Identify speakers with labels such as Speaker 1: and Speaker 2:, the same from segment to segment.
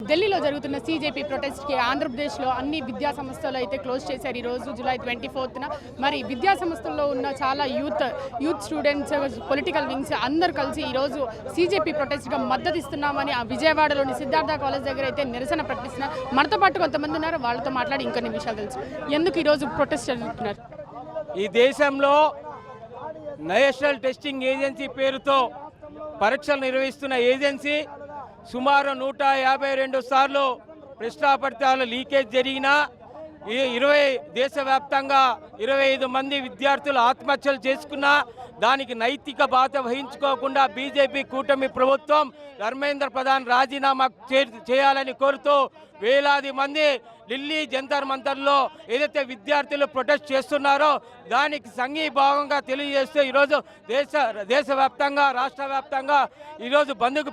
Speaker 1: ఢిల్లీలో జరుగుతున్న సీజేపీ ప్రొటెస్ట్కి ఆంధ్రప్రదేశ్లో అన్ని విద్యా సంస్థలు అయితే క్లోజ్ చేశారు ఈరోజు జూలై 24న. మరి విద్యా సంస్థల్లో ఉన్న చాలా యూత్ స్టూడెంట్స్, పొలిటికల్ వింగ్స్ అందరూ కలిసి ఈరోజు సీజేపీ ప్రొటెస్ట్గా మద్దతు ఇస్తున్నామని ఆ విజయవాడలోని సిద్ధార్థ కాలేజ్ దగ్గర అయితే నిరసన ప్రకటిస్తున్నారు. మనతో పాటు కొంతమంది ఉన్నారు, వాళ్ళతో మాట్లాడి ఇంకొన్ని విషయాలు తెలుసు. ఎందుకు ఈరోజు ప్రొటెస్ట్ జరుగుతున్నారు?
Speaker 2: ఈ దేశంలో నేషనల్ టెస్టింగ్ ఏజెన్సీ పేరుతో పరీక్షలు నిర్వహిస్తున్న ఏజెన్సీ సుమారు 152 సార్లు ప్రశ్నాపత్రాల లీకేజ్ జరిగినా 20 దేశవ్యాప్తంగా 25 మంది విద్యార్థులు ఆత్మహత్యలు చేసుకున్నా దానికి నైతిక బాధ్యత వహించుకోకుండా బీజేపీ కూటమి ప్రభుత్వం ధర్మేంద్ర ప్రధాన్ రాజీనామా చేయాలని కోరుతూ వేలాది మంది ఢిల్లీ జంతర్ మంతర్లో ఏదైతే విద్యార్థులు ప్రొటెస్ట్ చేస్తున్నారో దానికి సంఘీభావంగా తెలియజేస్తూ ఈరోజు దేశవ్యాప్తంగా రాష్ట్ర వ్యాప్తంగా ఈరోజు బంద్కు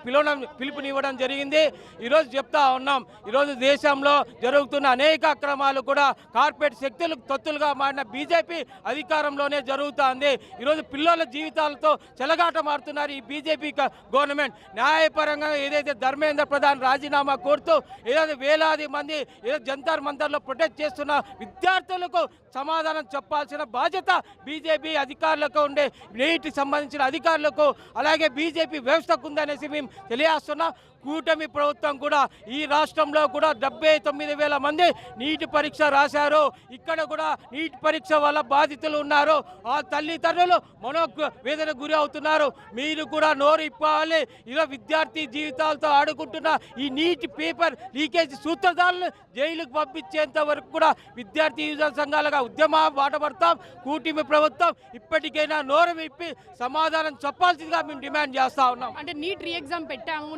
Speaker 2: పిలుపునివ్వడం జరిగింది. ఈరోజు చెప్తా ఉన్నాం, ఈరోజు దేశంలో జరుగుతున్న అనేక అక్రమాలు కూడా కార్పొరేట్ శక్తులకు తొత్తులుగా మారిన బీజేపీ అధికారంలోనే జరుగుతుంది. ఈరోజు పిల్లల జీవితాలతో చెలగాట మారుతున్నారు ఈ బీజేపీ గవర్నమెంట్. న్యాయపరంగా ఏదైతే ధర్మేంద్ర ప్రధాన్ రాజీనామా కోరుతూ ఏదైతే వేలాది మంది ఏదో జంతర్ మంతర్లో ప్రొటెస్ట్ చేస్తున్న విద్యార్థులకు సమాధానం చెప్పాల్సిన బాధ్యత బీజేపీ అధికారులకు ఉండే, నీటికి సంబంధించిన అధికారులకు అలాగే బీజేపీ వ్యవస్థకు ఉందనేసి మేము తెలియజేస్తున్నాం. కూటమి ప్రభుత్వం కూడా ఈ రాష్ట్రంలో కూడా 79,000 మంది నీటి పరీక్ష రాశారు. ఇక్కడ కూడా నీటి పరీక్ష వల్ల బాధితులు ఉన్నారు. ఆ తల్లిదండ్రులు మనోవేదన గురి అవుతున్నారు. మీరు కూడా నోరు ఇప్పాలి. ఇలా విద్యార్థి జీవితాలతో ఆడుకుంటున్న ఈ నీటి పేపర్ లీకేజ్ సూత్రధారులను జైలుకు పంపించేంత వరకు కూడా విద్యార్థి యువజన సంఘాలుగా ఉద్యమం బాటపడతాం. కూటమి ప్రభుత్వం ఇప్పటికైనా నోరు విప్పి సమాధానం చెప్పాల్సిందిగా మేము డిమాండ్ చేస్తా ఉన్నాం.
Speaker 1: అంటే నీట్ రీ ఎగ్జామ్ పెట్టాము,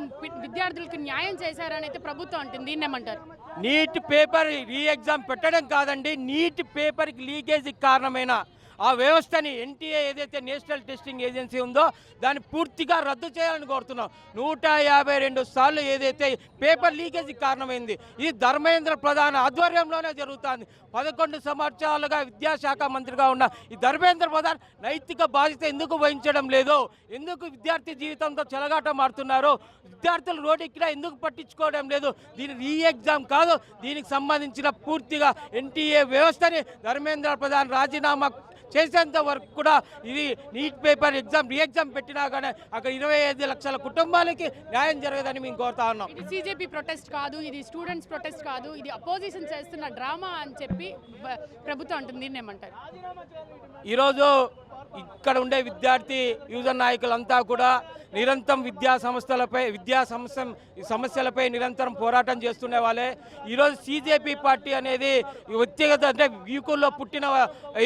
Speaker 1: విద్యార్థులకు న్యాయం చేశారని అయితే ప్రభుత్వం అంటుంది, దీన్ని ఏమంటారు?
Speaker 2: నీట్ పేపర్ రీ ఎగ్జామ్ పెట్టడం కాదండి, నీట్ పేపర్కి లీకేజ్కి కారణమైన ఆ వ్యవస్థని ఎన్టీఏ ఏదైతే నేషనల్ టెస్టింగ్ ఏజెన్సీ ఉందో దాన్ని పూర్తిగా రద్దు చేయాలని కోరుతున్నాం. 152 సార్లు ఏదైతే పేపర్ లీకేజ్కి కారణమైంది ఇది ధర్మేంద్ర ప్రధాన్ ఆధ్వర్యంలోనే జరుగుతుంది. 11 సంవత్సరాలుగా విద్యాశాఖ మంత్రిగా ఉన్న ఈ ధర్మేంద్ర ప్రధాన్ నైతిక బాధ్యత ఎందుకు వహించడం లేదు? ఎందుకు విద్యార్థి జీవితంతో చెలగాట మారుతున్నారు? విద్యార్థులు రోడ్డెక్కినా ఎందుకు పట్టించుకోవడం లేదు? దీని రీ ఎగ్జామ్ కాదు, దీనికి సంబంధించిన పూర్తిగా ఎన్టీఏ వ్యవస్థని ధర్మేంద్ర ప్రధాన్ రాజీనామా చేసేంత వరకు కూడా ఇది neat paper exam re exam పెట్టినా కానీ అక్కడ 25 లక్షల కుటుంబాలకి న్యాయం జరగదని మేము కోరుతా ఉన్నాం.
Speaker 1: ఇది సీజేపీ ప్రొటెస్ట్ కాదు, ఇది స్టూడెంట్స్ ప్రొటెస్ట్ కాదు, ఇది అపోజిషన్ చేస్తున్న డ్రామా అని చెప్పి ప్రభుత్వం అంటుంది, దీన్ని ఏమంటారు?
Speaker 2: ఈరోజు ఇక్కడ ఉండే విద్యార్థి యువజన నాయకులంతా కూడా నిరంతరం విద్యా సమస్యలపై నిరంతరం పోరాటం చేస్తున్న వాళ్ళే. ఈరోజు సీజేపీ పార్టీ అనేది వ్యక్తిగత అంటే యువకుల్లో పుట్టిన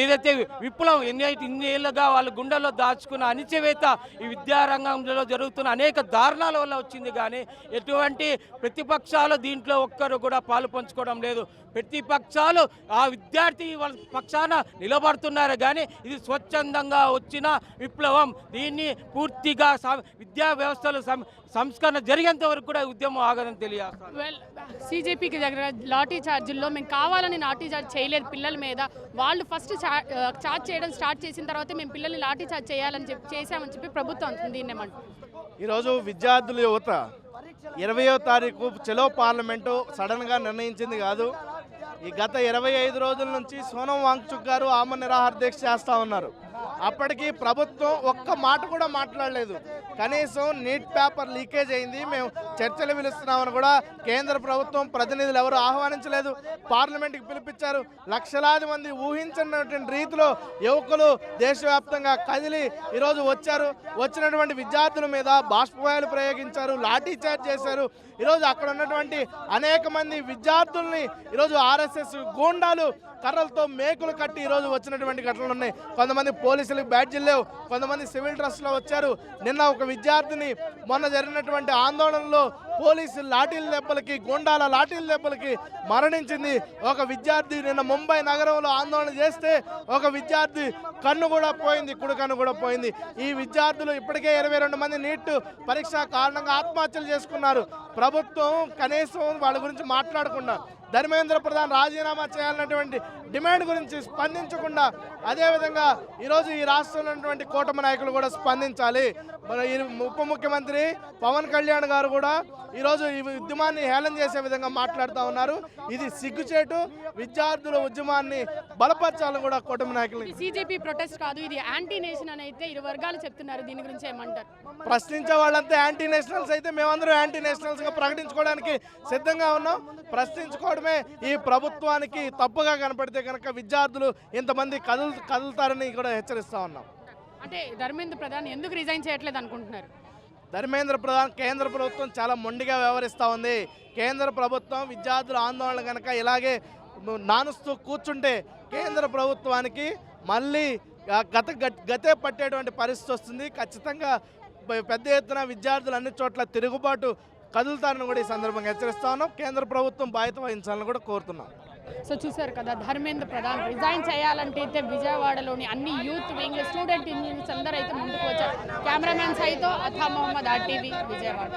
Speaker 2: ఏదైతే విప్లవం ఇన్ని ఏళ్ళుగా వాళ్ళ గుండెల్లో దాచుకున్న అణిచివేత ఈ విద్యారంగంలో జరుగుతున్న అనేక దారుణాల వల్ల వచ్చింది. కానీ ఎటువంటి ప్రతిపక్షాలు దీంట్లో ఒక్కరు కూడా పాలు పంచుకోవడం లేదు. ప్రతిపక్షాలు ఆ విద్యార్థి వాళ్ళ పక్షాన నిలబడుతున్నారు. కానీ ఇది స్వచ్ఛందంగా వచ్చిన విప్లవం. దీన్ని పూర్తిగా విద్యా వ్యవస్థలు సంస్కరణ జరిగేంత వరకు కూడా ఉద్యమం ఆగదని తెలియజేస్తాను.
Speaker 1: సీజేపీకి దగ్గర లాఠీ చార్జీల్లో మేము కావాలని లాఠీ చార్జ్ చేయలేదు పిల్లల మీద, వాళ్ళు ఫస్ట్ చార్జ్ చేయడం స్టార్ట్ చేసిన తర్వాత మేము పిల్లల్ని లాఠీ చార్జ్ చేశామని చెప్పి ప్రభుత్వం అంటుంది, దీన్ని ఏమంటారు?
Speaker 3: ఈరోజు విద్యార్థుల యువత 20వ తారీఖు చలో పార్లమెంటు సడన్గా నిర్ణయించింది కాదు. ఈ గత 25 రోజుల నుంచి సోనం వాంగ్చుక్ గారు ఆమరణ నిరాహార దీక్ష చేస్తూ ఉన్నారు. అప్పటికి ప్రభుత్వం ఒక్క మాట కూడా మాట్లాడలేదు. కనీసం నీట్ పేపర్ లీకేజ్ అయింది, మేము చర్చలు పిలుస్తున్నామని కూడా కేంద్ర ప్రభుత్వం ప్రతినిధులు ఎవరు ఆహ్వానించలేదు. పార్లమెంట్కి పిలిపించారు. లక్షలాది మంది ఊహించినటువంటి రీతిలో యువకులు దేశవ్యాప్తంగా కదిలి ఈరోజు వచ్చారు. వచ్చినటువంటి విద్యార్థుల మీద బాష్పవాయువులు ప్రయోగించారు, లాఠీ చార్జ్ చేశారు. ఈరోజు అక్కడ ఉన్నటువంటి అనేక మంది విద్యార్థుల్ని ఈరోజు ఆర్ఎస్ఎస్ గూండాలు కర్రలతో మేకులు కట్టి ఈరోజు వచ్చినటువంటి ఘటనలు ఉన్నాయి. కొంతమంది పోలీసులకు బ్యాడ్జీలు లేవు, కొంతమంది సివిల్ డ్రెస్లో వచ్చారు. నిన్న ఒక విద్యార్థిని మొన్న జరిగినటువంటి ఆందోళనలో పోలీసు లాఠీల దెబ్బలకి, గూండాల లాఠీల దెబ్బలకి మరణించింది. ఒక విద్యార్థి నిన్న ముంబై నగరంలో ఆందోళన చేస్తే ఒక విద్యార్థి కన్ను కూడా పోయింది, కుడి కన్ను కూడా పోయింది. ఈ విద్యార్థులు ఇప్పటికే 22 మంది నీట్ పరీక్ష కారణంగా ఆత్మహత్యలు చేసుకున్నారు. ప్రభుత్వం కనీసం వాళ్ళ గురించి మాట్లాడకుండా ధర్మేంద్ర ప్రధాన్ రాజీనామా చేయాలన్నటువంటి డిమాండ్ గురించి స్పందించకుండా అదేవిధంగా ఈరోజు ఈ రాష్ట్రంలో ఉన్నటువంటి కూటమి నాయకులు కూడా స్పందించాలి. మన ఈ ఉప ముఖ్యమంత్రి పవన్ కళ్యాణ్ గారు కూడా ఈరోజు ఈ ఉద్యమాన్ని హేళన చేసే విధంగా మాట్లాడుతూ ఉన్నారు. ఇది సిగ్గుచేటు. విద్యార్థుల ఉద్యమాన్ని బలపరచాలని కూడా కూటమి నాయకులు.
Speaker 1: సిజేపీ ప్రొటెస్ట్ కాదు, ఇది యాంటీ నేషన్ అని అయితే ఇరు వర్గాలు చెప్తున్నారు. దీని గురించి ఏమంటారు?
Speaker 3: ప్రశ్నించే వాళ్ళంతా యాంటీ నేషనల్స్ అయితే మేమందరం యాంటీ నేషనల్స్గా ప్రకటించుకోవడానికి సిద్ధంగా ఉన్నాం. ప్రశ్నించుకోవడమే ఈ ప్రభుత్వానికి తప్పుగా కనపడితే కనుక విద్యార్థులు ఇంతమంది కదులుతారని కూడా హెచ్చరిస్తూ ఉన్నాం.
Speaker 1: అంటే ధర్మేంద్ర ప్రధాన్ ఎందుకు రిజైన్ చేయట్లేదు అనుకుంటున్నారు?
Speaker 3: ధర్మేంద్ర ప్రధాన్ కేంద్ర ప్రభుత్వం చాలా మొండిగా వ్యవహరిస్తూ ఉంది. కేంద్ర ప్రభుత్వం విద్యార్థుల ఆందోళన కనుక ఇలాగే నానుస్తూ కూర్చుంటే కేంద్ర ప్రభుత్వానికి మళ్ళీ గతే పట్టేటువంటి పరిస్థితి వస్తుంది. ఖచ్చితంగా పెద్ద ఎత్తున విద్యార్థులు అన్ని చోట్ల తిరుగుబాటు కదులుతారని కూడా ఈ సందర్భంగా హెచ్చరిస్తా ఉన్నాం. కేంద్ర ప్రభుత్వం బాధ్యత వహించాలని కూడా కోరుతున్నాం.
Speaker 1: సో చూసారు కదా, ధర్మేంద్ర ప్రధాన్ రిజైన్ చేయాలంటే అయితే విజయవాడలోని అన్ని యూత్ వింగ్ స్టూడెంట్ యూనియన్స్ అందరూ అయితే ముందుకు వచ్చారు. కెమెరామ్యాన్ సైతో అథా మొహమ్మద్ RTV విజయవాడ.